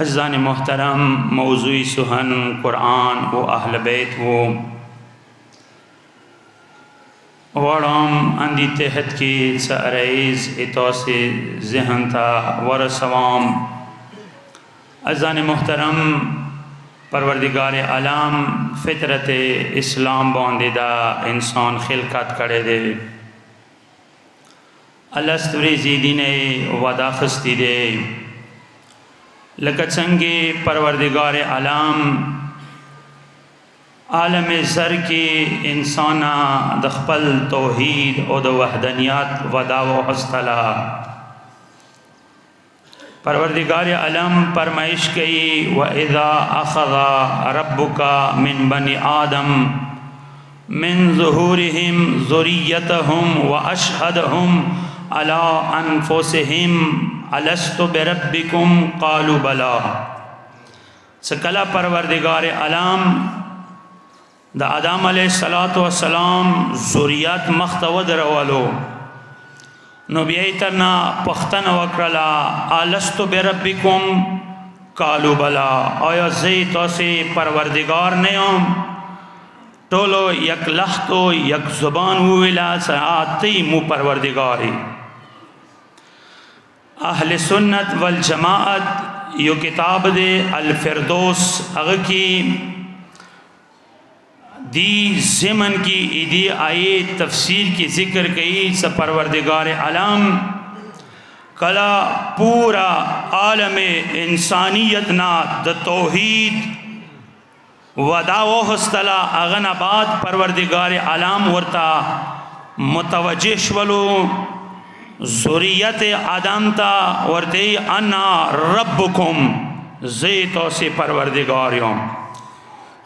عزیزان محترم، موضوعی سخن قرآن و اہل بیت و وڑام اندی تحت کی سعریز اتوس ذہن تا ورسوام. عزیزان محترم، پروردگار عالم فطرت اسلام باندیدہ انسان خلقت کرے دے. اللہ ستوری زیدی نے وعدہ خستی دے لکہ چنگی پروردگار عالم عالم زر کی انسانا دخپل توحید او د وحدانیت وعدہ و حسطلا. پروردگار عالم فرمائش کئی وَإِذَا أَخَذَ رَبُّكَ مِن بَنِي آدَمَ مِن ظُهُورِهِمْ ذُرِّيَّتَهُمْ وَأَشْهَدَهُمْ عَلَىٰ أَنفُسِهِمْ أَلَسْتُ بِرَبِّكُمْ قَالُوا بَلَىٰ. سکلا پروردگار عالم دا آدم علیہ السلام ذریات مختود روالو نو بیائی ترنا پختن وکرلا آلستو بربکم قالو بلا. آیا زی توسی پروردگار نیام ٹولو یک لختو یک زبان ہوئیلا ساعتی مو پروردگاری. اہل سنت والجماعت یو کتاب دے الفردوس اگر کی دی زمن کی ایدی آئی تفسیر کی ذکر کئی سا پروردگار عالم کلا پورا عالم انسانیتنا دا توحید ودا و حسطلا اغن آباد پروردگار عالم ورتا متوجہ شولو ذریت آدم تا ورتے انا ربکم زیتو سے پروردگاریوں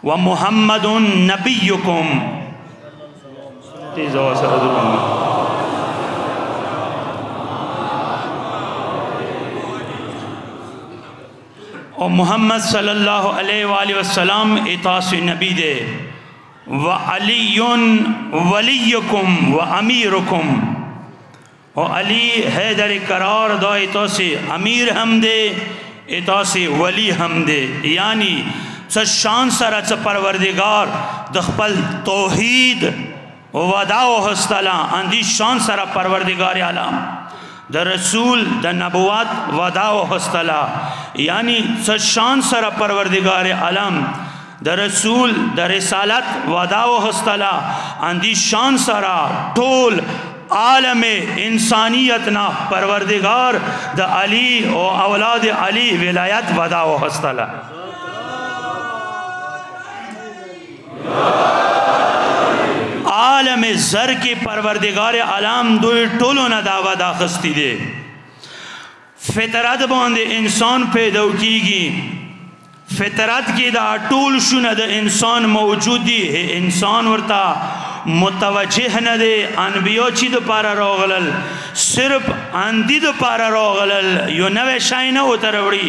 ومحمد نبیکم اور محمد صلی اللہ علیہ وآلہ وسلم اتاس نبی دے وعلی ولیکم وامیرکم. اور علی حیدر قرار دا اتاس امیر ہم دے اتاس ولی ہم دے. یعنی شان سر پروردگار دخپل توحید ودا و حسطلا اندی شان سر پروردگار عالم دا رسول دا نبوت ودا و حسطلا. یعنی شان سر پروردگار عالم دا رسول دا رسالت ودا و حسطلا اندی شان سر طول عالم انسانیتنا پروردگار دا علی و اولاد علی ولایت ودا و حسطلا. عالم زر کے پروردگار عالم دوئی ٹولو نا دعویٰ دا خستی دے. فطرت باندے انسان پیدا کی گی فطرت کی دا ٹول شنہ دا انسان موجودی ہے. انسان ورتا متوجہ نہ دے انبیاء چی دو پارا روغلل صرف اندی دو پارا روغلل یو نوے شائی نہ ہوتا روڑی.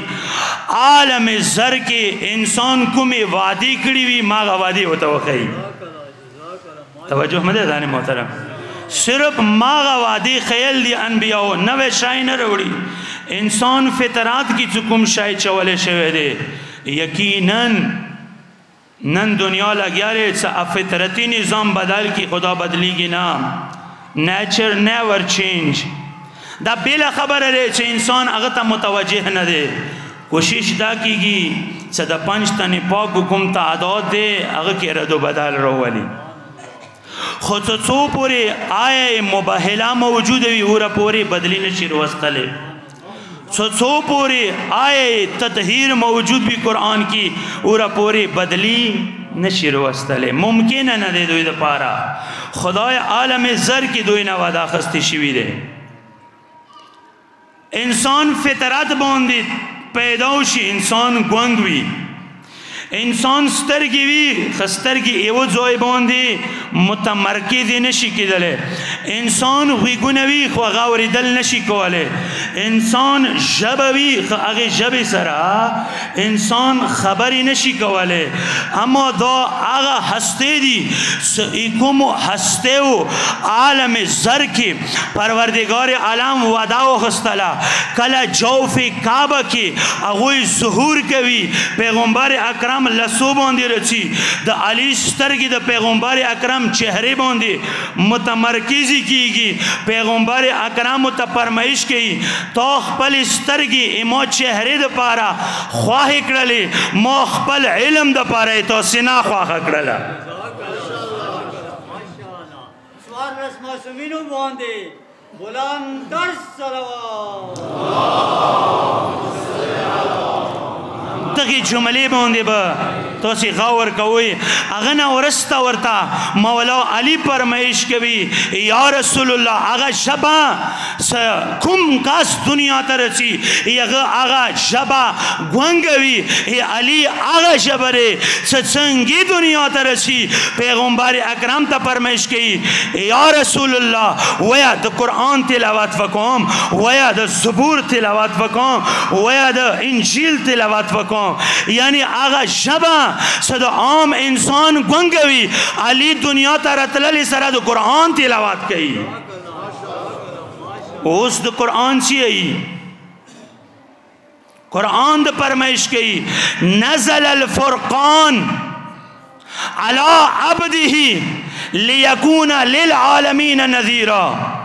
عالم زر کے انسان کو میں وعدی کری بھی ماغا وعدی ہوتا وقعی. توجہ مدے دانے محترم صرف ماغا وعدی خیل دی انبیاء نوے شائی نہ روڑی. انسان فطرات کی چکم شائی چولے شوے دے. یقیناً نن دنیا لگیا رہے سا فطرتی نظام بدل کی خدا بدلی گی نا. نیچر نیور چینج دا بلا خبر رہے چھے انسان اگتا متوجہ نہ دے. کوشش دا کی گی صدا پنج تنی پاک حکم تعداد دے اگر کی رد و بدل رو والی. خصوصو پورے آئے مباہلہ موجود ہوئی اورا پورے بدلی نشیر وستلے. سو پورے آئے تطہیر موجود بھی قرآن کی اورا پورے بدلی نشیر وستلے. ممکن نہ دے دوئی دا پارا خدای عالم زر کی دوئی نہ وعدہ خستی شوی دے. انسان فطرت باندی پیداوشی انسان گونگوی انسان سترگی وی خسترگی ایو زوئی باندی متمرکزی نشی کی دلے. انسان غوږونه وي خو هغه اورېدل نشي کولی انسان ژبه وي خو هغې ژبې سره انسان خبرې نشي کولی اما دا هغه هستې دي کومو هستیو عالم زر کې پروردگار عالم وعده واخیستله کله جوف کعبه کې هغوی ظهور کوي پیغمبر اکرم لسو باندې رچي د علی سترګې د پیغمبر اکرم چهره باندې متمرکزی کیږي پیغمبر اکرم ته فرمایش کوي تو خپل سترګې ما چهره د پاره خواه کړلې ما خپل علم د پاره تو سینا خواه کړله سوار رس معصومینو باندې بلندر صلوات دغه جملې باندې به تاسو غور کوئ هغه نه ورسته ورته مولا علی فرمایش کوي یا رسول الله هغه شبه کوم کاس دنیا ته رسی هغه شبه ګونګوي علی هغه شبره څنګه دنیا ته رسی پیغمبر اکرم ته فرمایش کوي یا رسول الله ویا د قرآن تلاوت وکوم ویا د زبور تلاوت وکوم ویا د انجیل تلاوت وکوم یعنی آغا شبه صد عام انسان گنگوی علی دنیا تا رتللی سره دو قرآن تلاوات کئی اوس دو قرآن چی ای قرآن دو پرمائش کئی نزل الفرقان على عبده ليكون للعالمين نذيرا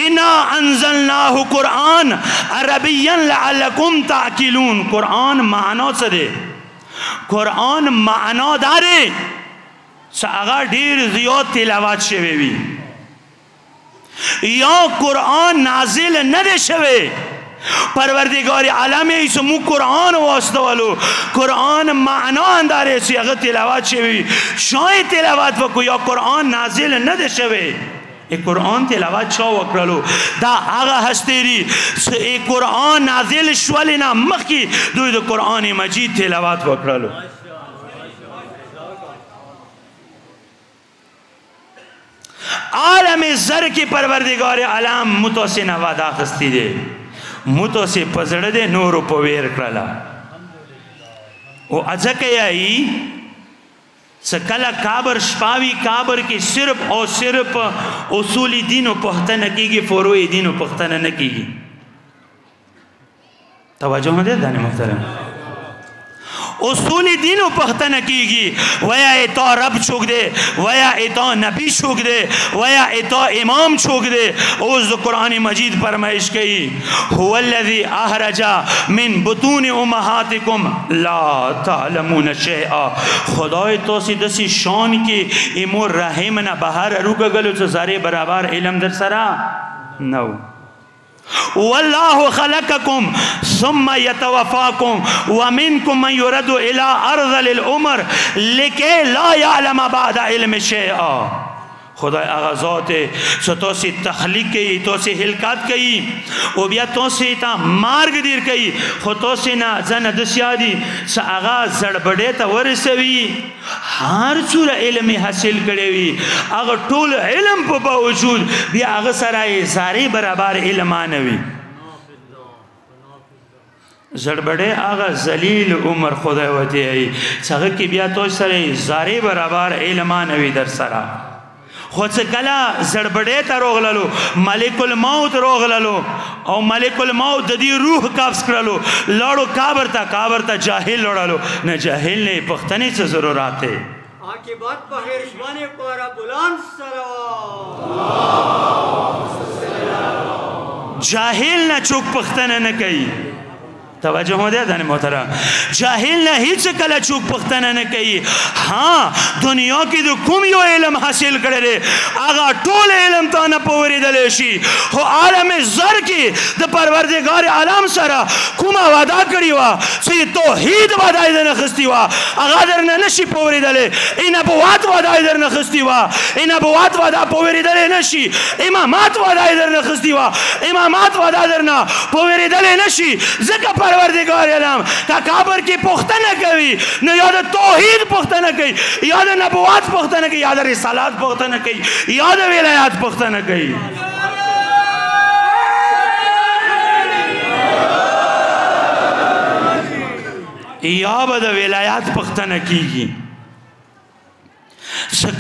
انا انزلناه قرآن عربیا لعلکم تعقلون قرآن معنا څه دی قرآن معنا داره څه هغه ډیر زیات تلاوت شوی وي یا قرآن نازل نه دی شوی پروردگار عالم ایسمو قرآن واستولو قرآن معنا انداره سی هغه تلاوت شوی شاید تلاوت وکو یا قرآن نازل نه دی شوی قرآن تلاوت چا وکړلو دا هغه هستېری چې قرآن نازل شولې نه مخکې دوی د قرآن مجید تلاوت وکړلو عالم زر کې پروردگار عالم متوسه نه وعده اخیستی دی متوسه په زړه دی نورو په ویر کړله او ځکه یې سکلا کابر شپاوی کابر کی صرف اور صرف اصولی دین و پختہ نکیگی فروعی دین و پختہ نکیگی توجہ ہوں دے دانے محترم اصولی دین و پختہ نکیگی ویا ایتا رب چھوک دے ویا ایتا نبی چھوک دے ویا ایتا امام چھوک دے اوز قرآن مجید فرمائش کئی هو الذی احرجا من بطون امہاتکم لا تعلمون شیئا خدای توسی دسی شان کی امور رحمنا بہر روکا گلو چو سارے برابر علم در سرا نو والله خلقكم ثم يتوفاكم ومنكم من يرد الى ارذل العمر لكي لا يعلم بعد علم شيئا خدای آغا ذات سو تو سی تخلیق کئی تو سی حلقات کئی او بیا تو سی تا مارگ دیر کئی خود تو سی نا زن دسیا دی سا آغا زڑبڑے تا ورسوی ہر چور علم حاصل کرے وی آغا طول علم پا باوجود بیا آغا سرائی زاری برابر علمانوی زڑبڑے آغا زلیل عمر خدای وطی آئی ساغا کی بیا تو سرائی زاری برابر علمانوی در سرا خود سے کلا زڑبڑے تا روغللو ملک الموت روغللو او ملک الموت دی روح قبض کرلو لڑو کابر تا جاہل لڑلو نہ جاہل نے پختنے سے ضرورات ہے آکی بات پہر شوانے پارا بلان سروا جاہل نہ چوک پختنے نہ کئی توجہ ہو دیا دانے محترم جاہل نہ ہیچ کلا چوک پختنہ نہ کئی ہاں دنیا کی دو کم یو علم حاصل کرے رے آگا طول علم تانا پوری دلیشی ہو عالم زر کی دو پروردگار عالم سرا کما وعدہ کری وا سی توحید وعدہ در نخستی وا آگا در نشی پوری دلے این ابوات وعدہ در نخستی وا این ابوات وعدہ پوری دلے نشی امامات وعدہ در نخستی وا امامات وعدہ در نا پوری دلے نشی ذکر پر پروردگار عالم کا قبر کی پختنه کوي نو یا د توحید پختنه کوي یا د نبوت پختنه کوي یا د رسالات پختنه کوي یا د ولایات پختنه کوي یا به د ولایات پختنه کیږي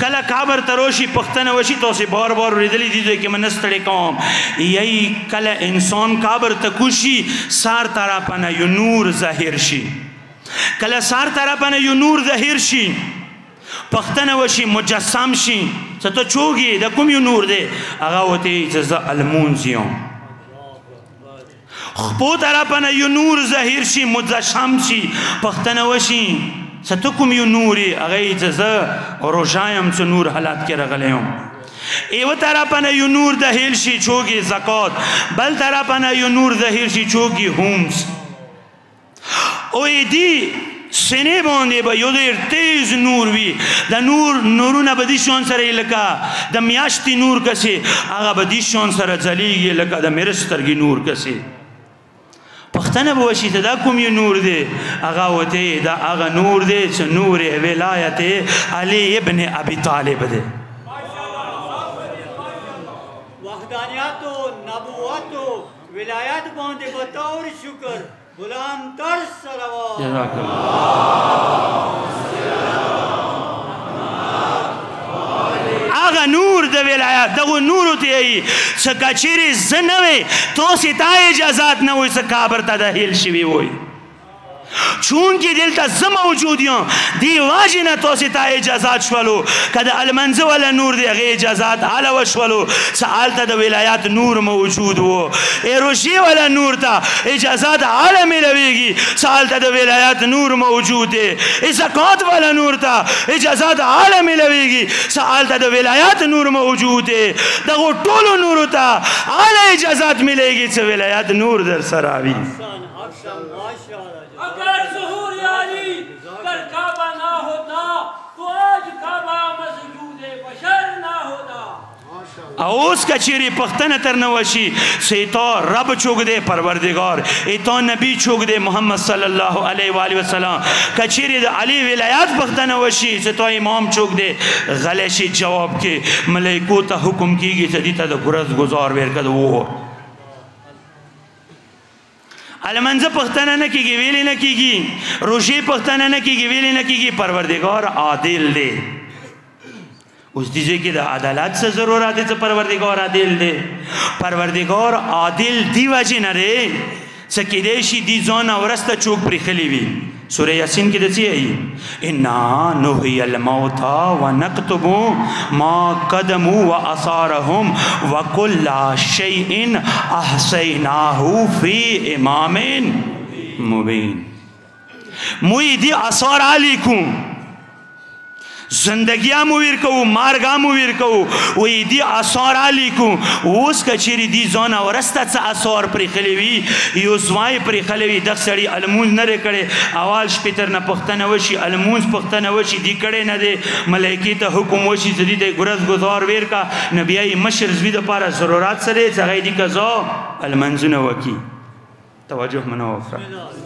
کله قبر تروشي پختنه وشي تاسو بار بار ورېدلې دي چې منستړې کوم یی کله انسان قبر ته کوشي سار طرفنه یو نور ظاهر شي کله سار طرفنه یو نور ظاهر شي پختنه وشي مجسم شي څه ته چوغي د کوم یو نور دی هغه وته چې المونزیوم خپو طرفنه یو نور ظاهر شي مجسم شي پختنه وشي ستکم یو نوری اغی جزا روشایم چو نور حالات کے رغلیم ایو طرفنا یو نور دهیل شی چوگی زکات بل طرفنا یو نور دهیل شی چوگی ہومس او ایدی سنه بانده با یو دیر تیز نور وی دا نورونه با دیشان سر لکا دا میاشتی نور کسی اغا با دیشان سر زلیگی لکا دا مرسترگی نور کسی پختنه بوشی دا کوم یو نور دی اغا وته دا اغا نور دی چې نور ولایت علی ابن ابی طالب دی وحدانیت و نبوت و ولایت باندې بطور شکر بلندتر صلوات جزاک اللہ اغا نور د ولایت دغه نور ته ای سکاچری زنوي تو ستا اجازت نه وي سکابر ته د هیل شوی وي چون کې دلته زم موجود یم دی واجنه تو ستا اجازت شولو کله المنز ولا نور دی غي اجازت اعلی وشولو سالته د ولایت نور موجود وو ایروشی ولا نور ته اجازت اعلی ملويږي سالته د ولایت نور موجود دی زکات ولا نور ته اجازت اعلی ملويږي سالته د ولایت نور موجود دی دغه ټولو نور ته اعلی اجازت مليږي چې ولایت نور در سراوي اگر ظہور علی کر کعبہ نہ ہوتا تو آج کعبہ مسجود بشر نہ ہوتا اوس کچری پختنه تر نوشي سیتا رب چوک دے پروردگار ایتا نبی چوک دے محمد صلی اللہ علیہ وآلہ وسلم کچری علی ولایات پختنه وشي سیتا امام چوک دے غلشی جواب کے ملائکو تا حکم کیگی دیتا دا گرز گزار ورکد وہ المنزه پختنه نه کیږي ویلې نه کیږي روشي پختنه نه کیږي ویلې نه کیږي پروردگار عادل دی اوس دیږي کې د عدالت څه ضرورت دی چې پروردگار عادل دی پروردگار عادل دی وجه نه لري سکه دې شي دي ځان اورسته چوک پرې خلی وي سورہ یاسین کی دسی ہے انا نحی الموتى ونكتب ما قدموا واثارهم وكل شيء احصيناه في امام مبين موی دی اثار علیکم زندگیاں مویر کو مارگاں مویر کو وی دی اثار علیکم اوس کچری دی زونا ورستا څه اثار پرې خلیوی یو زوای پرې خلیوی د سړی المون نه کړي اول شپتر نه پختنه وشي المون پختنه وشي دی کړي نه دی ملائکی ته حکم وشي زدی ته ګرز گزار ویر کا نبیای مشر زوی د پاره ضرورت سره ځای دی قضا المنزونه وکی توجه منو وفره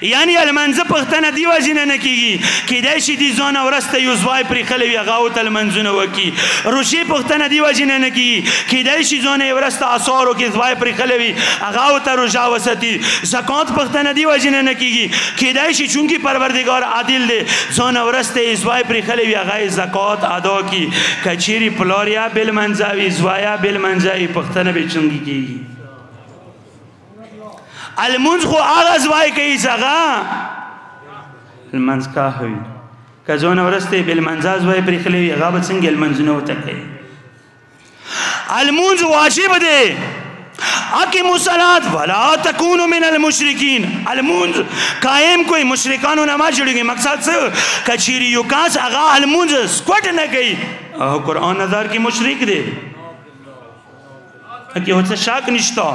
یعنی المنزه پختنه دی وجنه نکیږي کیدای شي دی زونه ورسته یو زوای پرې خلوی غاوت المنزونه وکی روشي پختنه دی وجنه نکیږي کیدای شي زونه ورسته اثارو کې زوای پرې خلوی غاوت روجا وستی زکات پختنه دی وجنه نکیږي کیدای شي چونکی پروردگار عادل دی زونه ورسته زوای پرې خلوی غای زکات ادا کی کچيري پلاریا بل منزاوی زوایا بل منزاوی پختنه به چونکی کیږي المنز خو آغاز وائی کئی ساغا المنز کا ہوئی کزون ورستے بالمنزاز وائی پر خلیوی غابت سنگ المنزنو تکے المنز واجب دے اقیموا الصلاۃ ولا تکونوا من المشرکین المنز قائم کوئی مشرکانو نماز جڑی گئی مقصد سے کچیری یو کاس اغا المنز سکوٹ نہ گئی قرآن نظر کی مشرک دے کہ ہوتا شاک نشتا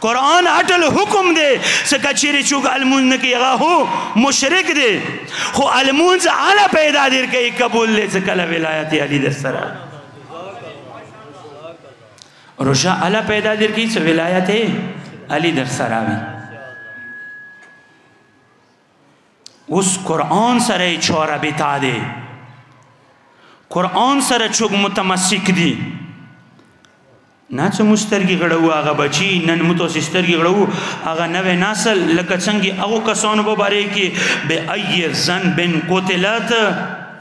قرآن اٹل حکم دے سکا چیری چوک المون نکی اغا ہو مشرک دے خو المون سے آنا پیدا دیر کئی قبول لے سکا ولایت علی در سرا روشا آلا پیدا دیر کئی سو ولایت علی در سرا بھی اوس قرآن سره چاره بتا دی قرآن سره چوک متمسک دی نه چې مسترګي غړو هغه بچي نن مو تاسو سترګي غړو هغه نوې نسل لکه څنګه هغه کسانو په باره کې به ای ذنب قتلت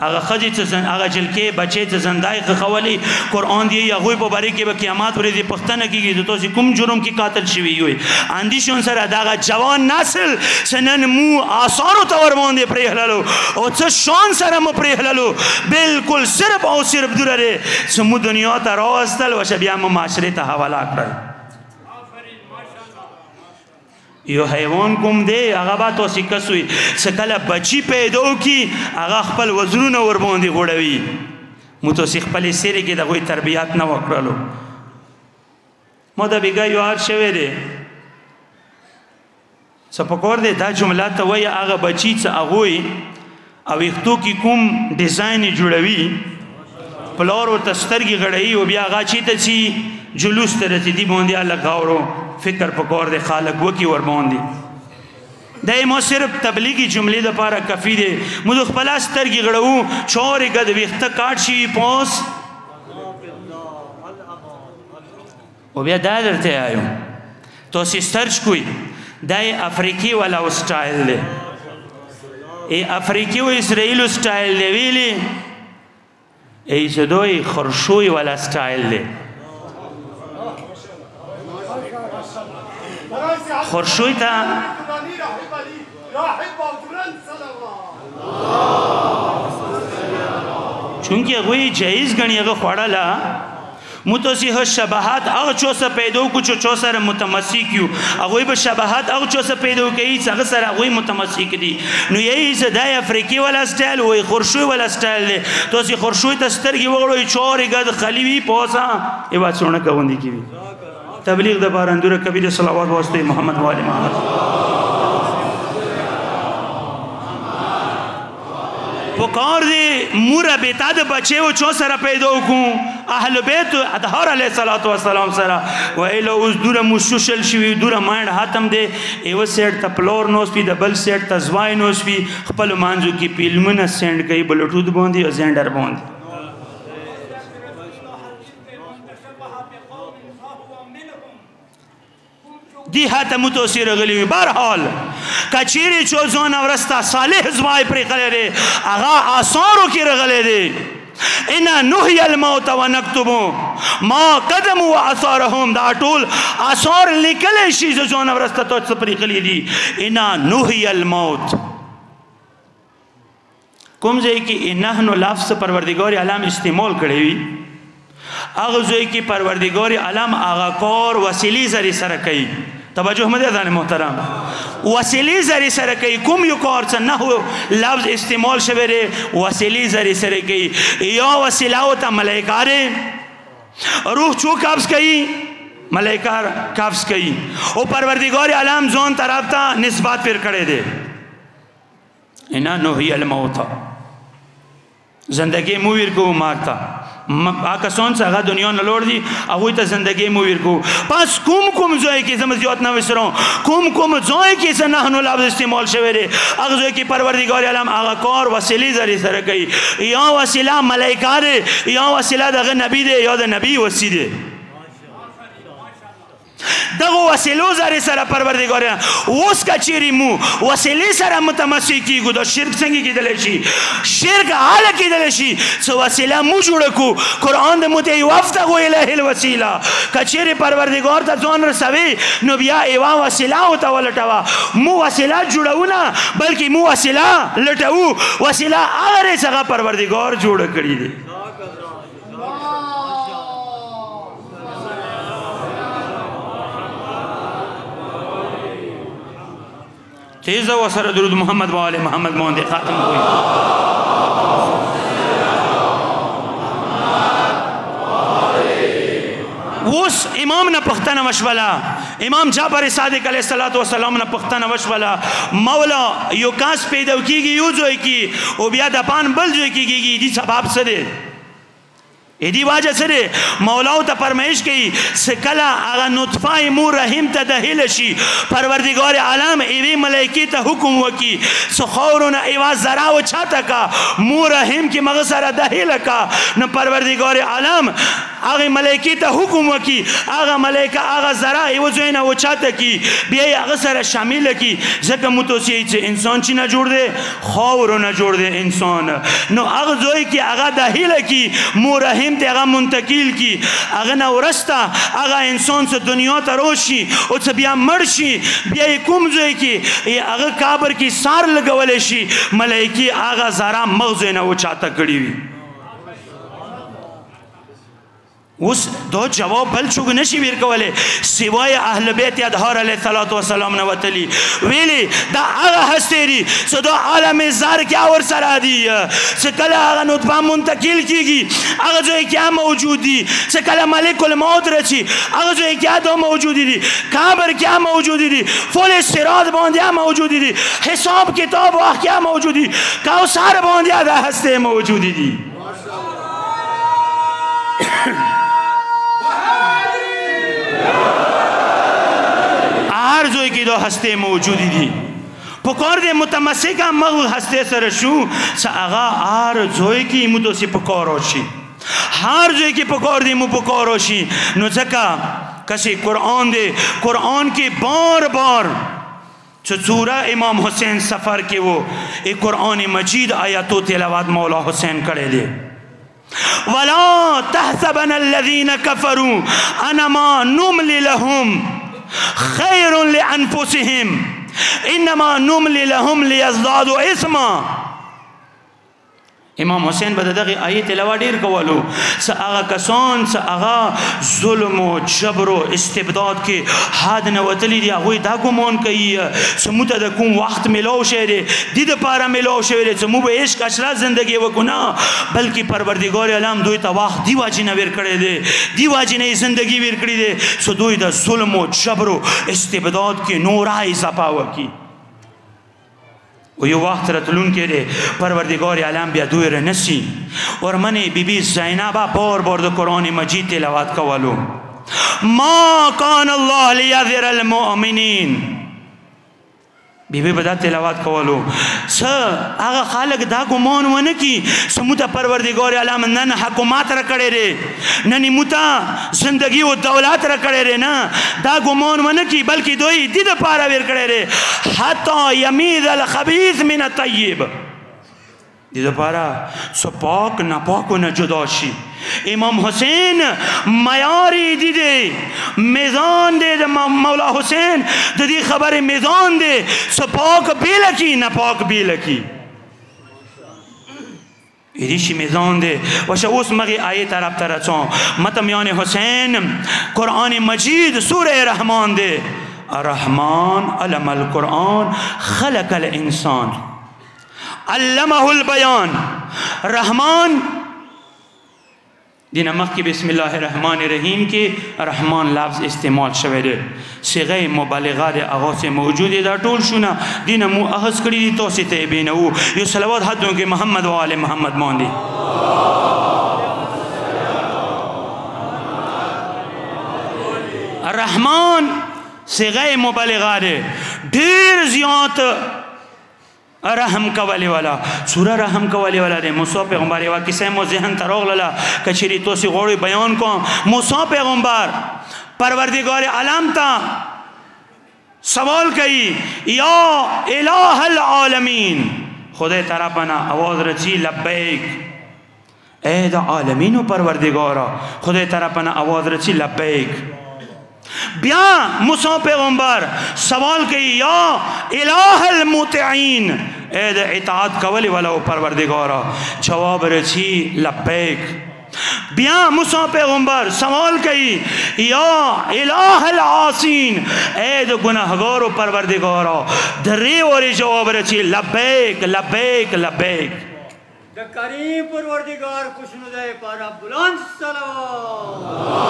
هغه خځې چې هغه جلکې بچي چې زندای خولي قرآن دی هغه په باره کې به قیامت ورځ پښتنه کېږي تاسو کوم جرم کې قاتل شوی وي اندیشون سره دا جوان نسل سنن مو آثار تو ور باندې پرې هللو او څه شان سره مو پرې هللو بالکل صرف او صرف درره سمو دنیا ته راوستل او بیا مو معاشره ته حواله کړل یو حیوان کوم دی هغه به تاسو کسوي سکله بچی پیدا کی هغه خپل وزرونه ور باندې غوړوي مو تاسو خپل سری کې د غوي تربيات نه وکړلو مو دا بیګا یو هر شوی دی سپکور دی دا جمله ته وای هغه بچی چې هغه او یختو کې کوم ډیزاین جوړوي پلور او تسترګي غړی او بیا هغه چی ته چی جلوس ته رسیدي باندې الله کاورو فکر پکور دے خالق وکی ور باندې دای مو صرف تبلیغی جملې د پاره کافی دی مو خپل سترګي غړو چورې قد وخته کاټ شي پوس او بیا دا درته آیو تو سرچ کوئی دای افریقی والا سټایل دی ای افریقی و اسرائیل سټایل دی ویلی ای زدوی خرشوی والا سټایل دی خورشوی تا چونکه غوی جایز گنی اگه خوڑالا متوسیح شباهات اغه چوسه پیدا کو چو سره متمسک یو اغه به شباهات اغه چوسه پیدا کوي څنګه سره اغه متمسک دي نو یی زدای افریقی ولا سټایل وای خورشوی ولا سټایل دی توسی خورشوی ته سترګي وګړوي چورې غد خلیوی پوسا ایوا څونه کوندې کیوي تبلیغ د بارندوره کبیر صلوات واسطه محمد و آل محمد پکار دی مورا بیتا د بچے و چو سره پیدا کو اهل بیت اطهار علیہ الصلوۃ والسلام سره و ایلو اوس دوره مشوشل شوی دوره مایند حاتم دی ایو سیټ ته پلور نوس پی د بل سیټ ته زوای نوس پی خپل مانځو کی پیلمنه سند کوي بلوټوث باندې او زندر باندې دی هاته متوسیر غلی بهرحال کچيري چوزون ورستا صالح زوای پر غلره اغا آثارو کی رغله دی انا نحي الموت ونكتب ما قدموا واثارهم دا ټول آثار لیکل شي زون ورستا تو پر غلی دی انا نحي الموت کوم ځای کې انه لفظ پروردگار عالم استعمال کړی وي هغه ځای کې پروردگار عالم هغه کار وسیلی زری سره کوي توجه مده دان محترم وسیلی زری سره کوي کوم یو کار څه نه هو لفظ استعمال شوی ری وسیلی زری سره کوي یا وسیله او ته ملائکه روح چو قبض کوي ملائکه قبض کوي او پروردگار عالم ځون طرف ته نسبت پر کړي دي انا نحي الموت زندگی مویر کو مارتا آکسان سے اگا دنیا نلوڑ دی اگوی تا زندگی مویر کو پس کم زوئی کی زمزیات نویسروں کم زوئی کی سے نحنو لفظ استعمال شویرے اگا زوئی کی پروردگار علم آگا کار وسیلی زری سرکی یا وسیلہ ملائکہ دے یا وسیلہ دا نبی دے یا دا نبی وسی دے دغه وسیلو زری سره پروردگار اوس کچيري مو وسیلې سره متمسک کیږي د شرک څنګه کېدل شي شرک حاله کېدل شي سو وسیله مو جوړ کو قران د مت یو وفتغ اله الوسیله کچيري پروردگار ته ځان رسوي نو بیا ایوا وسیله او ته ولټوا مو وسیله جوړونه بلکې مو وسیله لټو وسیله هغه څنګه پروردگار جوړ کړی دی تیزا و سر درود محمد و آل محمد موندی ختم ہوئی اس امام نا پختنا وشولا امام جعفر صادق علیہ السلام نا پختنا وشولا مولا یو کاس پیدو کی گی یو زوئی کی او بیا دا پان بل زوئی کی گی دی سباب سدے ادی واجه سره مولاو ته فرمایش کوي سکلا هغه نطفه مور رحم ته داخل شي پروردگار عالم ایوی ملائکی ته حکم وکي سخورن ایوا زرا و چاته کا مور رحم کی مغسر داخل کا نو پروردگار عالم هغه ملائکی ته حکم وکي هغه ملائکه هغه زرا ایو زوینه و چاته کی بیا هغه سره شامل کی ځکه متوسی چې انسان چې نه جوړ دی خور نه جوړ دی انسان نو هغه زوی کی هغه داخل کی مور رحم ته هغه منتقل کی هغه نه ورسته هغه انسان څه دنیا ته روشي او څه بیا مړ شي بیا کوم ځای کې هغه قبر کې سار لګول شي ملائکی هغه زرا مغز نه و چاته کړی وي اوس دو جواب بل څوک نشي ورکولی سوای اهل بیت اطهار علیه الصلاة والسلام نه وتلي ویلي دا هغه هستې دي چې دا عالم زر کې اور سره دي چې کله هغه نطفه منتقل کېږي هغه ځای کې هم موجود دي چې کله ملک الموت راشي هغه ځای کې هم موجود دي قبر کې هم موجود دي فل صراط باندې هم موجود دي حساب کتاب وخت کې هم موجود دي کوثر باندې دا هستې موجود دي هر جای که دو هسته موجودی دی پکار دی متمسک هم مغل هسته سرشو سا اغا هر جای که ایمو سی پکار هاشی هر جای که پکار دی ایمو پکار هاشی نو زکا کسی قرآن دی قرآن که بار بار چو سورہ امام حسین سفر کے وہ ایک قرآن مجید آیاتو تلاوات مولا حسین کرے دے وَلَا تَحْسَبَنَ الَّذِينَ كَفَرُوا أَنَمَا نُمْلِ لَهُمْ خَيْرٌ لِأَنفُسِهِمْ إِنَّمَا نُمْلِ لَهُمْ لِيَزْدَادُوا إِثْمًا امام حسین به دغه آیت تلاوت ډیر کولو څه هغه کسان څه هغه ظلم او جبر او استبداد کې حد نه وتلی دی هغه دا ګمان کوي چې موږ د کوم وخت ملو شهره د دې لپاره ملو شهره چې موږ به عشق اشرا زندگی وکونه بلکې پروردگار عالم دوی ته وخت دی واجی نه ور کړی دی دی واجی نه زندگی ور کړی دی چې دوی د ظلم او جبر او استبداد کې نورای زپا وکي و یو وقت رتلون که ده پروردگار عالم بیا دوی رنسی اور منی بی بی زینبا بار بار ده قرآن مجید تلاوت کولو ما کان الله لیذر المؤمنین بی بی بدا تلاوت کولو اگه خالق دا گمان ونه کی سموتا پروردگار عالم نن حکومت را کڑے رے ننی موتا زندگی و دولت را کڑے رے نا دا گمان ونه کی بلکہ دوئی دید پارا ویر کڑے رے حتی یمید الخبیث من الطیب دید پارا سو پاک نپاک و نجداشی امام حسین معیاری دیده میزان ده مولا حسین دی خبر میزان ده سو پاک بیلکی نپاک بیلکی ایدیشی میزان ده وشه اوس مغی آیه طرف ترچان متمیان حسین قرآن مجید سوره رحمان ده الرحمن علم القرآن خلق الانسان علمه البیان رحمان دین مخ کی بسم الله الرحمن الرحیم کی رحمان لفظ استعمال شوه ده صيغه مبالغه ده اغاث موجود ده ټول شونه دین مو اخذ کړی دي توسه ته بینو یو صلوات حدو کې محمد و آل محمد باندې الرحمن صيغه مبالغه ده ډیر زیات رحم کولی والا سوره رحم کولی والا دی موسی پیغمبر یو کیسه مو ذهن تراغله کچری تو سی غوړی بیان کوم موسی پیغمبر پروردگار عالم تا سوال کوي یا الہ العالمین خدای طرفنا آواز رچی لبیک اے دا عالمین و پروردگارا خدای طرفنا آواز رچی لبیک بیا موسی پیغمبر سوال کی یا الہ المطیعین اے دا اطاعت کولی والا پروردگارا جواب رچی لبیک بیا موسی پیغمبر سوال کی یا الہ العاصین اے دا گناہگار و پروردگارا دری وری جواب رچی لبیک لبیک لبیک دا کریم پروردگار خوشنودہ پارا بلند صلوات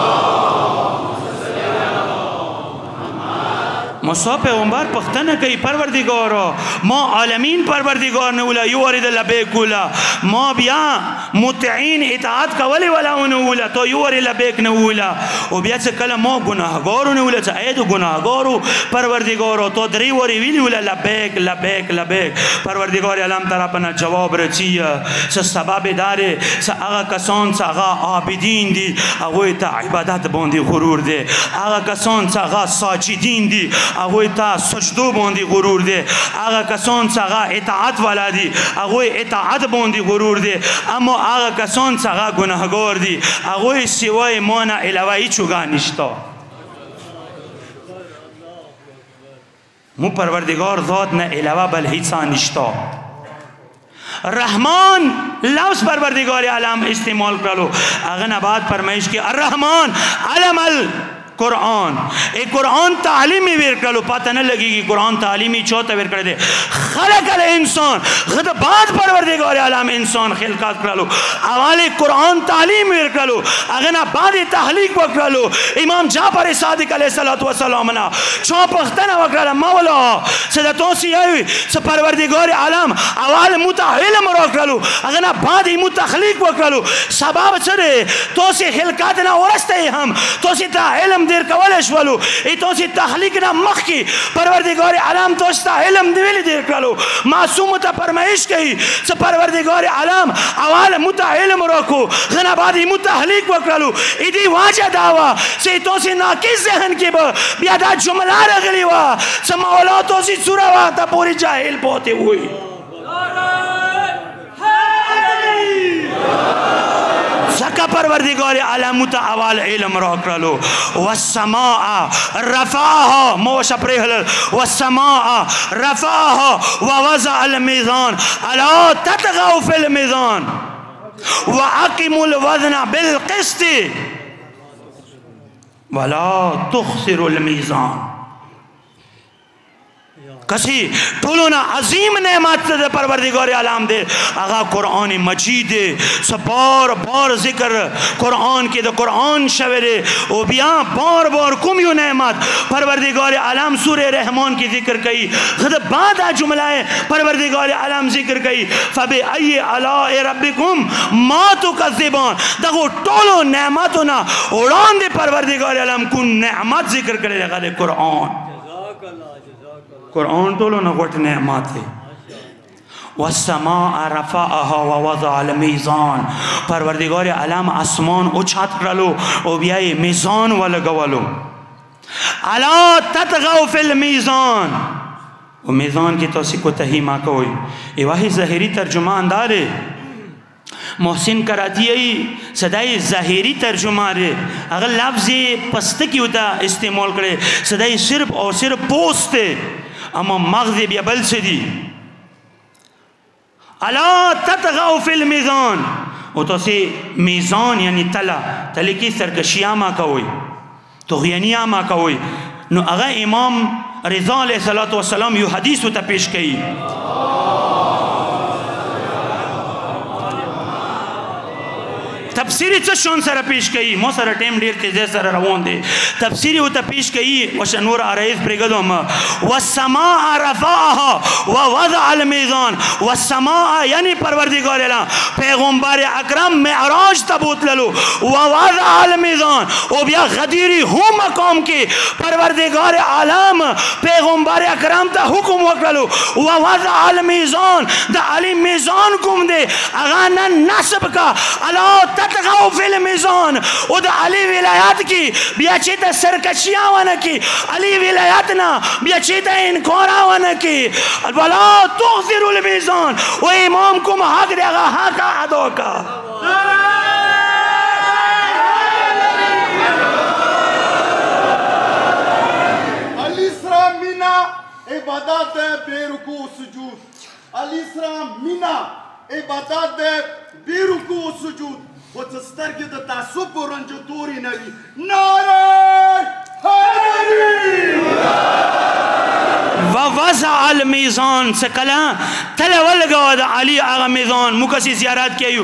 موسی پیغمبر پختنه کوي پروردگارا ما عالمین پروردگار نه ولا یو ورید لبیک ولا ما بیا مطعین اطاعت کولی ولا ونوله تو یور لبیک نوله او بیا څه کله مو ګناهګارو نوله څه اې د ګناهګارو پروردگارو تو درې وری ویلی ولا لبیک لبیک لبیک پروردگار عالم طرف نه جواب رچی څه سبب داره څه هغه کسان څه هغه عابدین دي هغه ته عبادت باندې غرور دي هغه کسان څه هغه ساجدین دي هغه ته سجدو باندې غرور دي هغه کسان څه هغه اطاعت والا دي هغه اطاعت باندې غرور دي اما هغه کسان څه هغه ګناهګار دي هغه سوای ما نه علاوه هیڅ نشته مو پروردگار ذات نه علاوه بل هیڅ نشته رحمان لفظ پروردگار عالم استعمال کرلو اگر نبات فرمائش کی الرحمن علم قرآن ایک قرآن تعلیمی ویر کرلو پتہ نہ لگی کہ قرآن تعلیمی چوتھا ویر کر دے خلق الانسان خود بعد پروردگار عالم انسان خلقات کرلو اول قرآن تعلیم ویر کرلو اگر نہ بعد تحلیق وکرلو امام جعفر صادق علیہ السلام نا چو پختنا وکرلو مولا صدتوں سی آئی سے پروردگار عالم اول متعلم وکرلو اگر نہ بعد متخلیق وکرلو سبب چرے تو سی خلقات نہ ورستے ہم تو سی تعلم دیر کولش ولو ای تو سی تخلیق نہ مخ کی پروردگار عالم تو ستا علم دیولی دیر کرلو معصوم تا فرمائش کہی سے پروردگار عالم اول متعلم رکھو غنا بعدی متحلیق وکرلو ای دی واجہ دعوی سے تو سی ناکس ذہن کی بیادا جملہ رگلی وا سے مولا تو سی سورہ واتا پوری جاہل پوتے ہوئی زکا پروردگار عالم اول علم را کرلو والسماء رفعها موش پریحل والسماء رفعها ووضع الميزان الا تطغوا في الميزان واقيموا الوزن بالقسط ولا تخسروا الميزان کسی طولونا عظیم نعمت دے پروردگار عالم دے اگا قرآن مجید دے بار بار ذکر قرآن کے دے قرآن شورے او بیا بار بار کمیو نعمت پروردگار عالم سورہ رحمان کی ذکر کئی خود بعد جملہ پروردگار عالم ذکر کئی فبأي آلاء ربكم ما تكذبان دغو طولو نعمتونا اڑان دے پروردگار عالم کن نعمت ذکر کرے لگا دے قرآن قرآن تو لو نغوٹ نعمات ہے والسماء رفعها ووضع الميزان پروردگار عالم آسمان اچھات کرلو او بیائی میزان ولگولو الا تطغوا في الميزان و میزان کی توسیق و تحیمہ کوئی یہ واہی ظاہری ترجمہ اندارے محسن کراتی ہے صدای ظاہری ترجمہ رہے اگر لفظ پستکی ہوتا استعمال کرے صدای صرف اور صرف پوست ہے اما مغز بیا بل سے دی الا تطغوا فی المیزان وہ تو سے میزان یعنی تلے کی سرکشیاں ماں کا ہوئی تغیانیاں ماں کا ہوئی نو اگر امام رضا علیہ السلام یو حدیث ہوتا پیش کئی تفسیری چشون سر پیش کئی مو سر ٹیم دیر تیزے سر روان دے تفسیری ہوتا پیش کئی وشنور آرائز پریگدوم والسماء رفعها ووضع الميزان والسماء یعنی پروردگار اللہ پیغمبر اکرم معراج تبوت للو ووضع الميزان او بیا غدیری ہوں مقام کے پروردگار عالم پیغمبر اکرم تا حکم وکلو ووضع الميزان دا علی میزان کم دے اغانا نصب کا اللہ تطغوا فی المیزان او دا علی ولایات کی بیا چیتا سرکشیاں وانا کی علی ولایاتنا بیا چیتا انکورا وانا کی ولا تخسروا المیزان و امام کم حق دے گا حق ادا کا الاسراء مینا عبادت بے رکوع سجود الاسراء مینا عبادت بے رکوع سجود وتسترقي التعصب ورنجطوري نبي ناري ووضع الميزان سکلا تل ولګو د علي هغه میزان موږ کسي زیارت کوي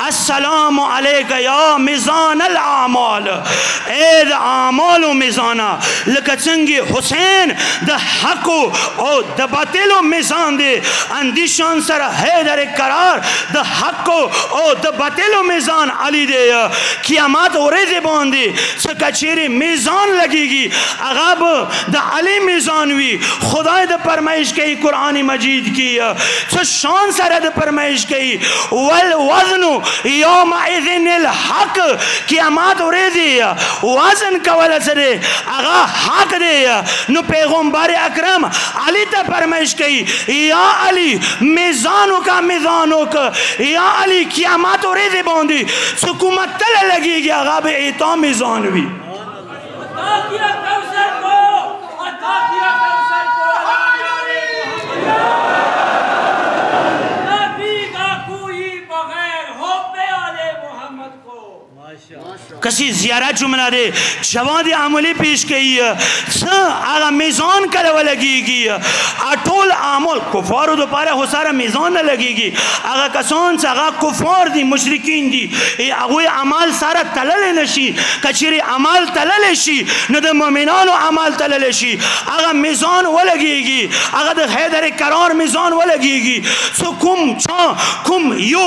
السلام علیک یا میزان الاعمال اے د اعمالو میزانا لکه څنګه حسین د حق او د باطلو میزان دی اندیشان سره حیدر قرار د حق او د باطلو میزان علی دی قیامت ورځ باندې څه کچېری میزان لګيږي هغه به د علی میزان وي خدای د فرمایش کوي قرآن مجید کی څه شان سره د فرمایش کوي والوزن یومئذ الحق قیامت ورځ وزن کول سره هغه حق دی نو پیغمبر اکرم علی ته فرمایش کوي یا علی میزانو کا یا علی قیامت ورځ باندې حکومت تل لګيږي هغه به ایتا میزان وي کسی زیارت جمله دے جواد عملی پیش کئی آغا میزان کل و لگی گی اٹول عامل کفارو دو پارا خسارا میزان لگی گی آغا کسان سے آغا کفار دی مشرکین دی اگوی عمال سارا تلل نشی کچری عمال تلل شی ند مومنانو عمال تلل شی آغا میزان و لگی گی آغا دا حیدر قرار میزان و لگی گی سو کم یو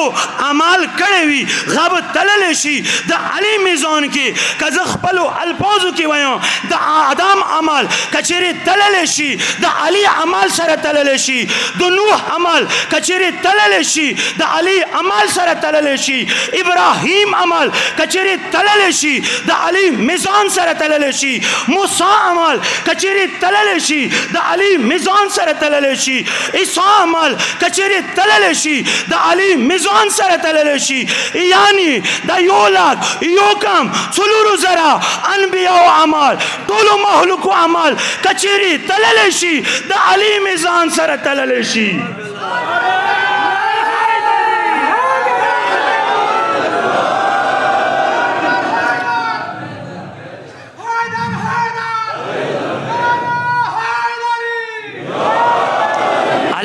عمال کڑوی غب تلل شی دا علی میزان کی کز خپلو الفاظو کی ویان دا آدم عمل کچری تلل شی دا علی عمل سر تلل شی دا نوح عمل کچری تلل شی دا علی عمل سر تلل شی ابراہیم عمل کچری تلل شی دا علی میزان سر تلل شی موسیٰ عمل کچری تلل شی دا علی میزان سر تلل شی عیسیٰ عمل کچری تلل شی دا علی میزان سر تلل شی یعنی دا یو لاکھ یو کم سلورو زرا انبیاء و عمال طولو محلوک و عمال کچری تللشی دا علی میزان سر تللشی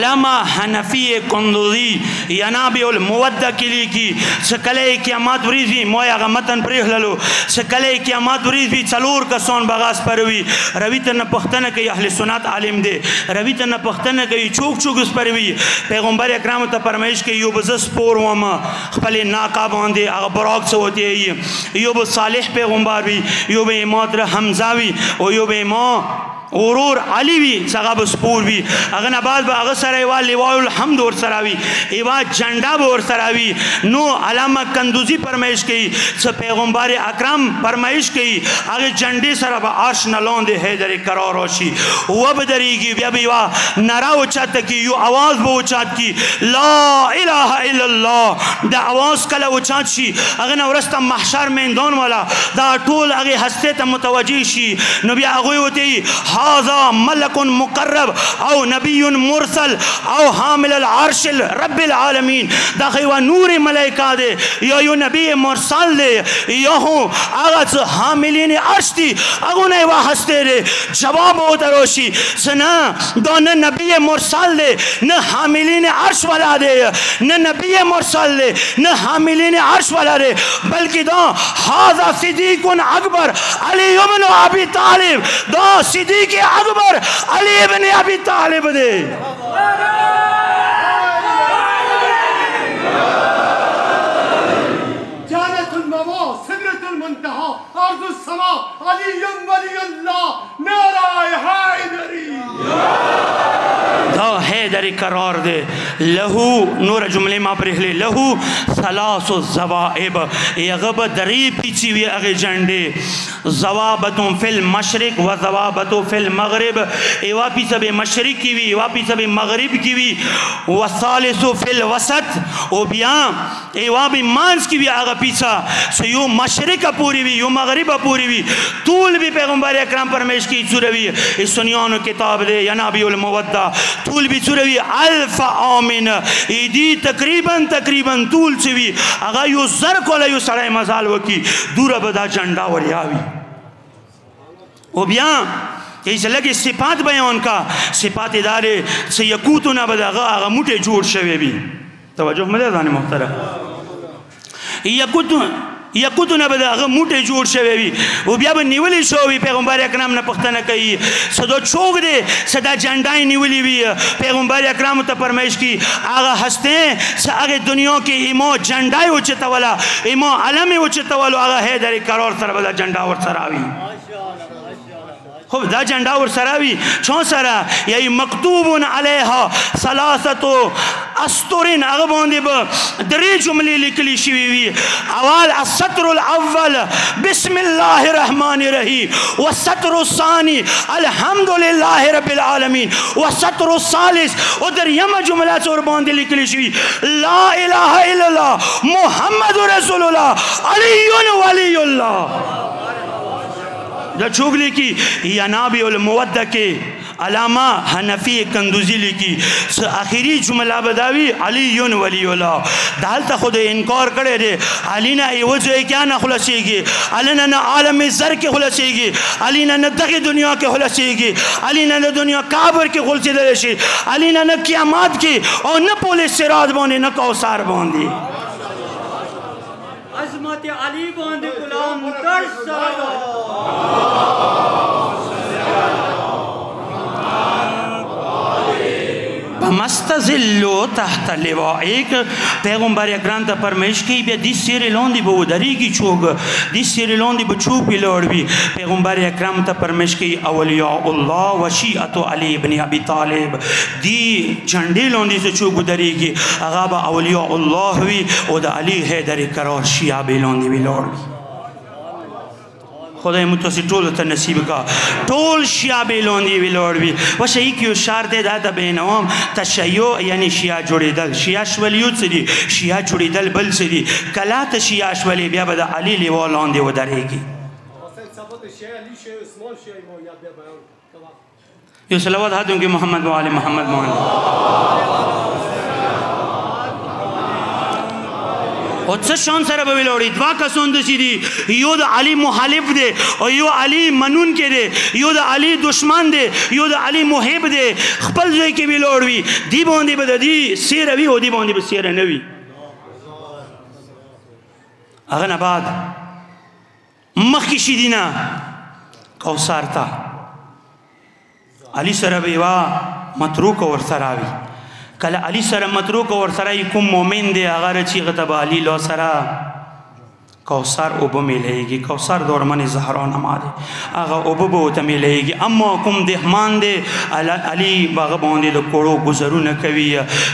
علامہ حنفی قندوزی ینابع المودہ کلی کی سکلے قیامات وریزی مویا غمتن پریخ للو سکلے قیامات وریزی چلور کسون بغاس پروی روی تن پختن کئی اہل سنات عالم دے روی تن پختن کئی چوک اس پروی پیغمبر اکرام تا فرمائش کئی یوب زس پور وما خپل ناکا باندے اغا براک سوتی ہے یوب صالح پیغمبر بھی یوب اماد حمزہ بھی و یوب اماد اورور علی وی سغاب سپور وی اغن آباد با اغا سرائی وال لیواء الحمد اور سراوی ایوا جنڈا با اور سراوی نو علامہ کندوزی فرمائش کئی سا پیغمبر اکرام فرمائش کئی اغا جنڈے سرا با عرش نلون دے حیدر قرار ہوشی وب دریگی بیا بیوا نرا اچھات کی یو آواز با اچھات کی لا الہ الا اللہ دا آواز کلا اچھات شی اغن ورستا محشر میندون والا دا طول اغی ہستے تا متوجی شی نو بیا اغوی ہوتی هذا ملک مقرب او نبی مرسل او حامل العرش رب العالمین دا خیوہ نور ملائکہ دے یا یو نبی مرسل دے یا ہوں آغاز حاملین عرش دی اگو نیوہ ہستے دے جواب ہوتا روشی سنا دو نہ نبی مرسل دے نہ حاملین عرش والا دے نہ نبی مرسل دے نہ حاملین عرش والا دے بلکہ دو هذا صدیق اکبر علی ابن ابی طالب دو صدیق اکبر علی ابن ابی طالب دے جانت الموا سدرت المنتہا ارض السما علی ولی اللہ نعرہ حیدری دا حیدر قرار دے لہو نور جملے ما پر احلے لہو ثلاث الزوائب یغب دری پیچی وی اغی جنڈے زوابتوں فی المشرق و زوابتوں فی المغرب ایوا پیچھا بے مشرق کی وی ایوا پیچھا بے مغرب کی وی و ثالثو فی الوسط او بیان ایوا بھی مانس کی وی آغا پیچھا سو یو مشرق پوری وی یو مغرب پوری وی طول بھی پیغمبر اکرام پرمیش کی چوروی اس سنیانو کتاب دے یا نبی المودہ طول بھی چوروی الف آمین ایدی تقریباً طول چوی اگا یو زرک والا یو سڑای مزال وکی دورا بدا جنڈا وریاوی او بیان کہ اسے لگے صفات بیان کا صفات ادارے سے یکوتو نہ بداغا آغا موٹے جوڑ شوے بھی توجہ مدردان محترم یکوتو نہ بداغا موٹے جوڑ شوے بھی وہ بیا با نیولی شوی پیغمبر اکرام نہ پختہ نہ کئی صدو چوک دے صدا جنڈائی نیولی بھی پیغمبر اکرام تا پرمیش کی آغا ہستے ہیں سا آگے دنیا کی ایمو جنڈائی اچھتا والا ایمو علمی اچھتا والا آغا حیدر کرور سر بدا جنڈا اور سراوی خوب دا جنڈا اور سراوی چون سرا یہی مکتوبون علیہا ثلاثت استورین اغباندی با دری جملی لکلی شوی وی اول السطر الاول بسم اللہ الرحمن الرحیم والسطر الثانی الحمدللہ رب العالمین والسطر الثالث ادھر یم جملہ چور باندی لکلی شوی لا الہ الا اللہ محمد رسول اللہ علی ولی اللہ جو چوگلی کی ینابی المودہ کے علامہ حنفی کندوزی لکی آخری جملہ بداوی علی ولی اللہ دالتا خود انکار کرے دے علی نا ایوزو کیا نہ خلصے گی علی نا عالم زر کے خلصے گی علی نا دغی دنیا کے خلصے گی علی نا دنیا کابر کے خلصے دے شی علی نا قیامات کی اور نہ پولے سراد باندے نہ کوثار باندے عظمت علی باندے غلام در سلام مستظلو تحت لوا ایک پیغمبر اکرام تا پرمیش کی بیا دیس سیر لوندی با دری کی چوگ دیس سیر لوندی با چوپی لوڑ بھی پیغمبر اکرام تا پرمیش کی اولیاء اللہ و شیعت علی بن ابی طالب دی جھنڈی لوندی سے چوگ دری کی اغابا اولیاء اللہ وی او دا علی حیدر کرار شیعہ بی لوندی بی لوڑ بھی خدای متوسی ٹول تا نصیب کا ٹول شیعہ بے لوندی بھی لوڑ بھی وشہی کیو شارتے داتا بینوام تشیعو یعنی شیعہ جوڑی دل شیعہ شولیوت سے دی شیعہ جوڑی دل بل سے دی کلا تا شیعہ شولی بیا بدا علی لیوا لوندی و درے گی یو صلوات ہاتھوں کی محمد و آل محمد محمد اور سا شان سر بوی لوڑی دوا کسون دسی دی یو دا علی محالف دے اور یو علی منون کے دے یو دا علی دشمن دے یو دا علی محب دے خپل زوی کے بھی لوڑوی دی باندی بدا دی سیر اوی ہو دی باندی بدا سیر نوی اغن آباد مخ کی شیدینا کوثار تا علی سر بیوا متروک اور سراوی کل علی سر متروک اور سرائی کم مومن دے اگر چی غتب علی لو سرا کوثر اوبو ملے گی کوثر دور من زہران آمادے آغا اوبو بوتا ملے گی اما کم دہمان دے علی باغ باندے دا کوڑو گزرو نکوی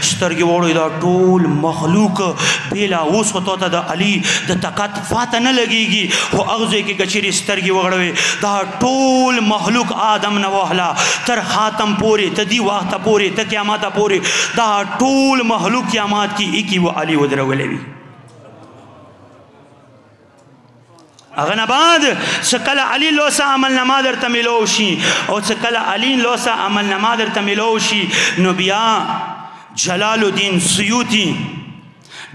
شترگی وڑو دا ٹول مخلوق بیلا اوس خطوتا دا علی دا طاقت فاتا نہ لگی گی وہ اغزے کی گچری شترگی وڑوے دا ٹول مخلوق آدم نواہلا تر خاتم پورے تدی واقتا پورے تا قیاماتا پورے دا ٹول مخلوق قیامات کی ایکی وہ علی ودرولے بھی اغن آباد سکل علی لوسا عمل نمادر تملوشی اور سکل علی لوسا عمل نمادر تملوشی نبیا جلال الدین سیوطی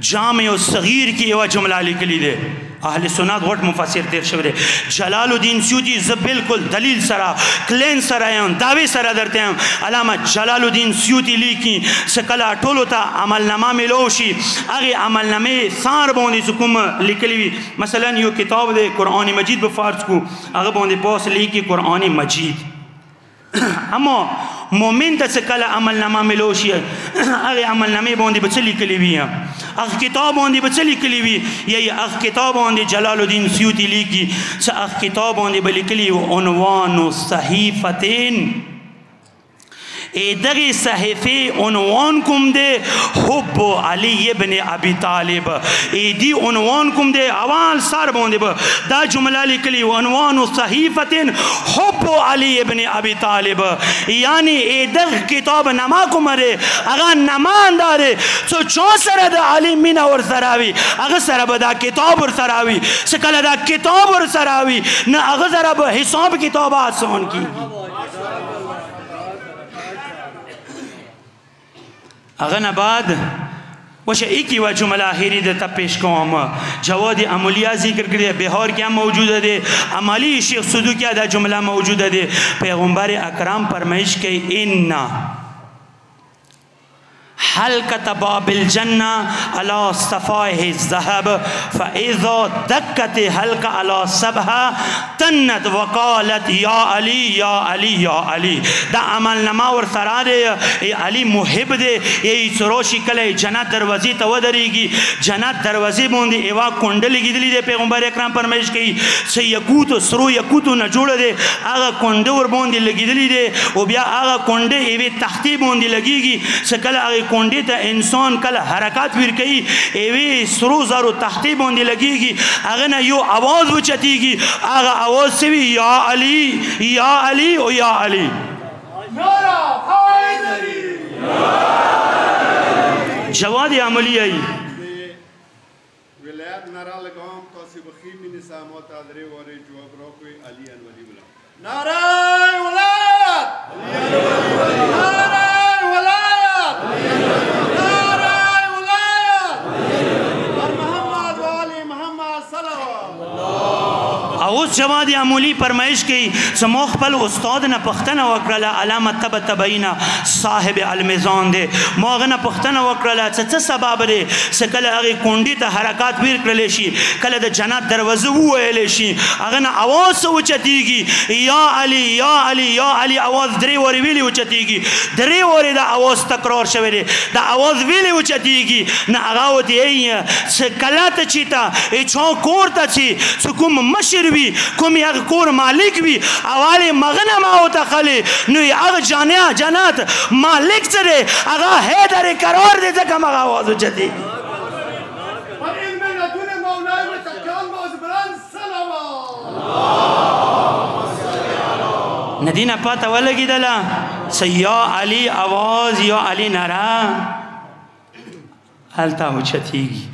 جامع و صغیر کی ایوہ جملہ لکلی دے اہل سنات غٹ مفسر تیر شو دے جلال الدین سیوطی بالکل دلیل سرا کلین سرا ہیں دعوی سرا درتے ہیں علامہ جلال الدین سیوطی لیکی سکلا ٹولو تا عمل نامہ ملوشی اگے عمل نامے سار بوندی سکم لکلی بھی مثلا یو کتاب دے قرآن مجید بفارس کو اگر بوندی پوس لیکی قرآن مجید اما مومن تا سکل عمل نامہ ملوشی اگر عمل نامے بوندی بچلی کلی بھی ہیں اگر کتاب بوندی بچلی کلی بھی یہی اگر کتاب بوندی جلال الدین سیوطی لیکی سا اگر کتاب بوندی بلکلی عنوان صحیفتین اے دغی صحیفے عنوان کم دے حب علی ابن ابی طالب اے دی عنوان کم دے اوال سار بوندے با دا جملہ لکلی عنوان صحیفتن حب علی ابن ابی طالب یعنی اے دغ کتاب نما کم رے اگا نما اندارے سو چون سر دا علی من اور سراوی اگا سر با دا کتاب اور سراوی سکل دا کتاب اور سراوی نا اگا سر با حساب کتاب آسان کی اغن آباد وش ایک ہی و جملہ آخری دیتا پیش کوم جواد عملیہ ذکر کردے بہار کیا موجود ہے عملی شیخ صدو کیا دا جملہ موجود ہے پیغمبر اکرام فرمائش کے اننا حلقت باب الجنة على صفائه الذهب فإذا دكت حلقة على صبها تنت وقالت يا علي يا علي يا علي دا عمل نما ور سراره علی محب دے یہی سروشی کلے جنت دروازی تو ودریگی جنت دروازی بوندی ایوا کنڈلی گدلی دے پیغمبر اکرام فرمائش کی سے یکوتو سرو یکوتو نہ جوڑ دے آغا کنڈے ور بوندی لگدلی دے او بیا آغا کنڈے ایوی تختی بوندی لگیگی سکل آغا کنڈے تا انسان کل حرکات پھر کئی ایوی سرو زارو تختی بوندی لگیگی آغا نا یو آواز بچتی گی آغا آواز سے بھی یا علی او یا علی جواد عملی آئی ولایت نعرہ لگام توسی بخیمی نسامات آدھرے وارے جواب روکوی علی انولی بلا نعرہ ولایت نعرہ ولایت نعرہ ولایت اور محمد و علی محمد صلی اللہ اوز جواد عملی فرمائش کی سموخ پل استاد نا پختنا وکرلا علامت تب تبینا صاحب المیزان دے موغنا پختنا وکرلا چچا سباب دے سکل اغی کنڈی تا حرکات بیر کرلیشی کل دا جنات دروازو ویلیشی اغنا آواز سو چتیگی یا علی یا علی یا علی آواز دری واری ویلی وچتیگی دری واری دا آواز تکرار شوی دے دا آواز ویلی وچتیگی نا اغاوتی ای سکلات چیتا ای چون کورتا چی سکم مشر بھی کمی اغ کور مالک بھی اوالی مغنم آوتا خلی نوی اغ جانیا جانات مالک سرے اغا حیدر کرار دے زکم اغا آوازو چتی اور علم ندون مولائی و تکان باز بران سلام ندینہ پاتا ولگی دلا سیا علی آواز یا علی نرا حالتا ہو چتیگی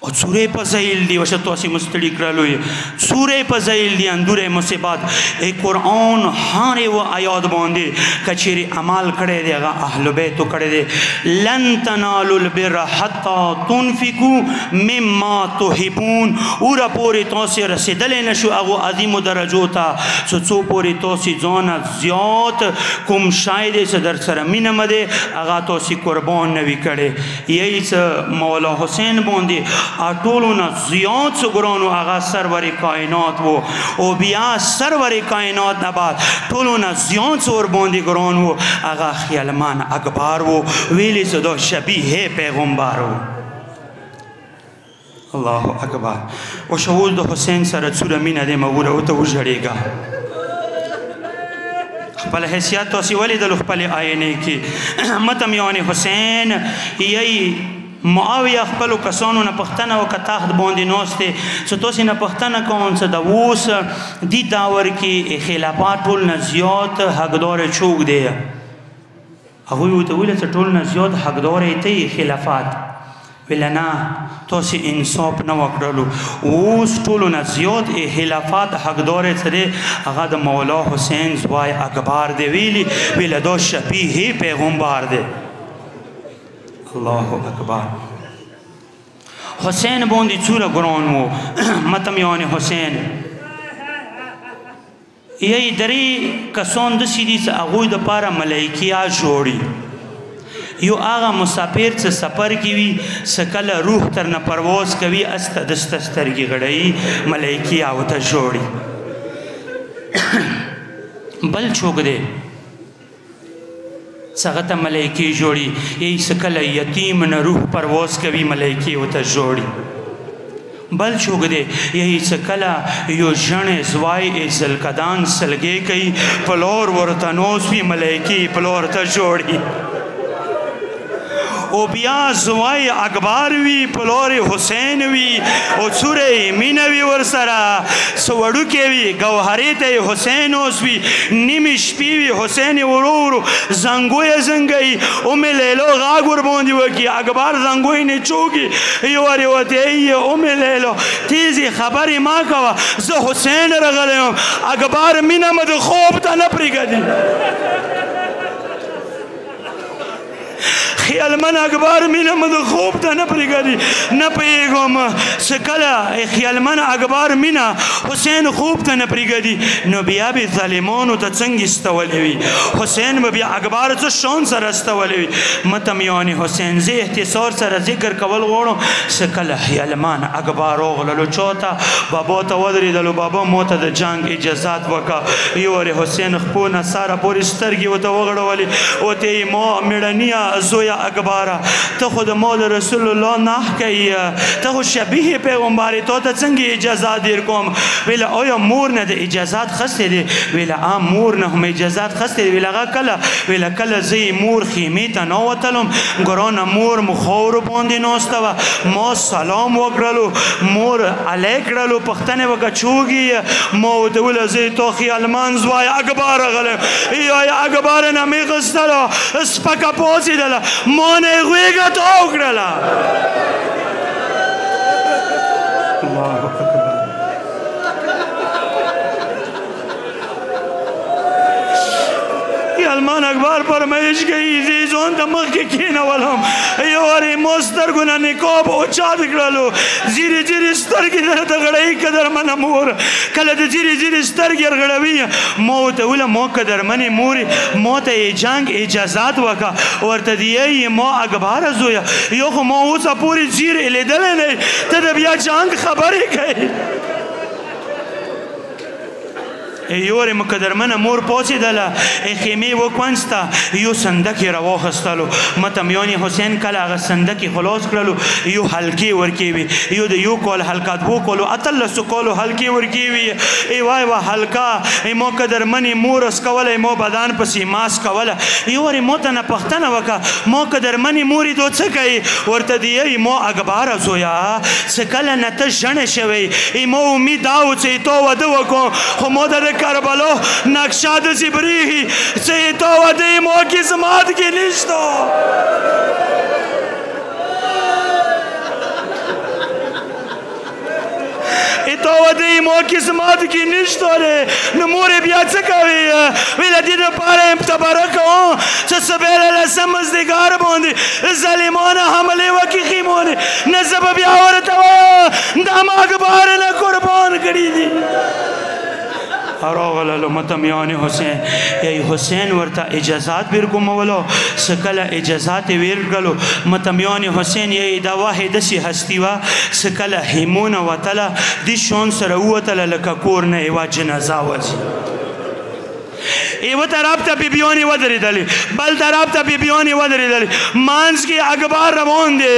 اور سورہ پزائل دی وشتو اسی مستڑی کرلوی سورہ پزائل دی اندور مصیبات ایک قرآن ہانے و آیاد باندے کچھری عمال کڑے دے گا اہل بیتو کڑے دے لن تنالو البر حتی تنفکو مما تحبون اورا پوری توسی رسیدلے نشو اگو عظیم درجوتا سو پوری توسی زونا زیاد کم شایدے سے در سرمین مدے اگا توسی قربان نوی کڑے یہی سے مولا حسین باندے آٹولونا زیاد سگرانو آغا سرور کائنات وہ او بیا سرور کائنات نباد ٹولونا زیاد سور باندی گرانو آغا خیالمان اکبار وہ ویلی صدو شبیہ پیغمبار وہ اللہ اکبر و شہود دو حسین سرد سور امین دے مورا او تو جڑے گا پل حیثیت تو اسی ولی دلو پل آئینے کی متم یعنی حسین یہی معاویہ خپلو کسانو نا پختنا و کتاخت باندی نوستے سو توسی نا پختنا کون سا دووس دی داور کی خلافات ٹول نا زیاد حق دور چوک دے اگوی ہوتویل سا ٹول نا زیاد حق دور تی خلافات ویلنا توسی انصاف نوکرلو اوس ٹولو نا زیاد خلافات حق دور سدے اگا دا مولا حسین زوائی اکبار دے ویلی دو شبیہ پیغمبار دے اللہ اکبر حسین بوندی چورا گران وہ متم یعنی حسین یہی دری کسون دسی دی سے اغوی دا پارا ملائکیا جوڑی یو آغا مسافر سے سفر کیوی سکل روح ترنا پرواز کوی است دستستر کی گڑئی ملائکیا ہوتا جوڑی بل چھوک دے سغت ملائکی جوڑی یہی سکل یتیم نا روح پرواز کبھی ملائکی ہوتا جوڑی بل چھوک دے یہی سکلا یو جن زوائی زلکدان سلگے کئی پلور ورطنوز بھی ملائکی پلور تا جوڑی او بیا زوائی اکبار وی پلور حسین وی او سور امین وی ورسرا سوڑو کے وی گوہریت حسین اوس وی نیمش پی وی حسین ورورو زنگوی زنگئی ام لیلو غاگر بوندی وکی اکبار زنگوی نے چوکی یواری وطی ام لیلو تیزی خبری ما کوا زو حسین رغلیم اکبار مینمد خوب تا نپری گدی خیالمن اکبر مینه مې د خوب ته نه پرېږدي نه پوهېږم څه کله خیالمن اکبر مینه حسین خوب ته نه پرېږدي نو بیا به ظالمانو ته څنګه استولی وي حسین به بیا اکبر څه شان سره استولی وي متمیان حسین زه اختصار سره ذکر کول غواړم څه کله خیالمن اکبر راغللو چا ته بابا ته ودرېدلو بابا ما ته د جنګ اجازات وکړه یو وارې حسین خپو نه ساره پورې سترګې ورته وغړولې ورته یې ما مېړنیه زویه اکبره ته خو د ما د رسول الله نه کوي ته خو شبیه پیغمبر تا ته څنګه اجازات در کوم ویله آیا مور نه د اجازات خسته دی ویله مور نه هم اجازات خسته دی ویله هغه کله ویله کله زه مور خیمې ته ناوتلم ګرانه مور مو خاورو باندې ناسته وه ما سلام وکړلو مور علی کړلو پوښتنې وکړه چوږي ما ورته ویله زه تا خیالمن زوی اکبر راغلی یا اکبر نه مې غوښتله سپکه پاڅېدله ما نه یې غېږه تاو کړله خیالمن اکبر فرمایش کوي زه ځان ته مخکې کېنولم یو وارې ما سترګو نه نقاب اوچات کړلو زیرې زیرې سترګې درته غړوي قدرمنه مور کله د زیرې زیرې سترګې غړوي ما ورته ویله ما قدرمنې مورې ما ته یې جنګ اجازات وکړه ورته دی ما اکبره زویه یو خو ما اوسه پورې زیر لیدلی نه ته د بیا جنګ خبرې کوي یورې مقدرمنه مور پاڅېدله خیمې وکونسته یو صندق یې راواخیستلو متمیان حسین کله هغه صندق یې خلاص کړلو یو حلقې ورکې وې یو د یو کال حلقه دوو کالو اتلسو کالو حلقې ورکې وې ای وای وه حلقه ما قدرمنې مور اسکوله ما بدن پسې ماس کوله یورې ما ته نه پوښتنه وکړه ما قدرمنې مورې تو څه کوي ورته دی ما اکبره زویه څه کله نه ته ژڼې شوی ما امید دا و چې تا واده وکړم خو ما د کربلا نقشه داسې برېښي چې تا واده یې ما قسمت کې نشته تا واده یې ما قسمت کې نشته دی نو مورې بیا څه کوې ویله دې دپاره یم تبره کوم چې سبیل لسم مزدګار باندې ظالمانه حملې وکړي خیمونې نه زه به بیا ورته وایم دا ما اکبر نه قربان کړي دي راغللو متمیان حسین یی حسین ورته اجازات ورکومولو څه کله اجازات یې ورکړلو متمیان حسین یی دا واحد داسې هستي وه څه کله هیمونه وتله دې شان سره ووتله لکه کور نه یوه جنازه وځي یوه طرف ته بیبیانې ودرېدلې بل طرف ته بیبیانې ودرېدلې منځ کې اکبر روان دی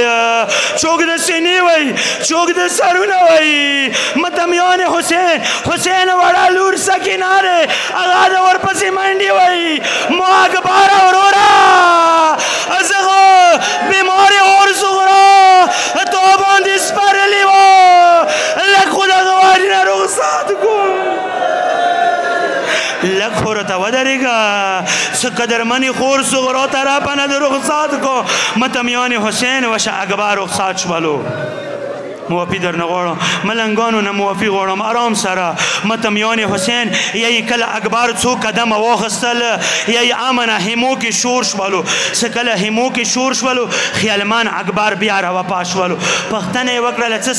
څوک د سینې وایي څوک د سرونه وایي متمیان حسین وړه لور سکینه دی هغه د ورپسې منډې وایي ما اکبر وروره زه خو بیمارې اور صغرا تا باندې سپارلې وه لږ خو دغه واري نه رخصت کړو لږ خو راته ودرېږه څه قدرمنې خور صغرا طرفه نه د رخصت کو متمیان حسین وشه اکبر رخصت شولو معافي درنه غواړم ملنګانو نه معافي غواړم آرام سره متمیان حسین یی کله اکبر څو قدمه واخیستل یی امنه هیمو کې شور شولو څه کله هیمو کې شور شولو خیالمن اکبر بیا راوپا شولو پوښتنه یې وکړله څه